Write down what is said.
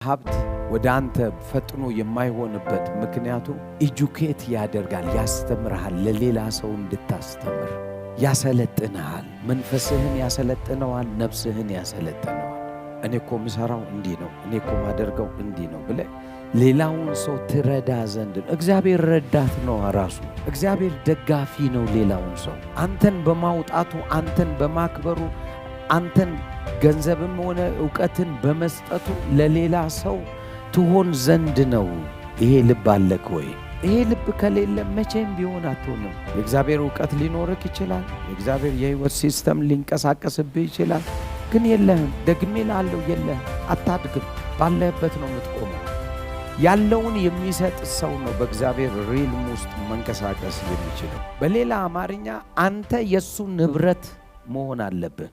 ሀብት ወደ አንተ ፈጥኖ የማይሆንበት ምክንያቱ ኤጁኬት ያደርጋል፣ ያስተምርሃል፣ ለሌላ ሰው እንድታስተምር ያሰለጥንሃል፣ መንፈስህን ያሰለጥነዋል፣ ነፍስህን ያሰለጥነዋል። እኔ እኮ ምሰራው እንዲህ ነው፣ እኔ እኮ ማደርገው እንዲህ ነው ብለህ ሌላውን ሰው ትረዳ ዘንድ ነው። እግዚአብሔር ረዳት ነው ራሱ። እግዚአብሔር ደጋፊ ነው ሌላውን ሰው አንተን በማውጣቱ አንተን በማክበሩ አንተን ገንዘብም ሆነ ዕውቀትን በመስጠቱ ለሌላ ሰው ትሆን ዘንድ ነው። ይሄ ልብ አለክ ወይ? ይሄ ልብ ከሌለ መቼም ቢሆን አትሆንም። የእግዚአብሔር ዕውቀት ሊኖርክ ይችላል። የእግዚአብሔር የሕይወት ሲስተም ሊንቀሳቀስብህ ይችላል። ግን የለህም። ደግሜ ላለው የለህም። አታድግም። ባለህበት ነው የምትቆመው። ያለውን የሚሰጥ ሰው ነው በእግዚአብሔር ሪልም ውስጥ መንቀሳቀስ የሚችለው። በሌላ አማርኛ አንተ የሱ ንብረት መሆን አለብህ።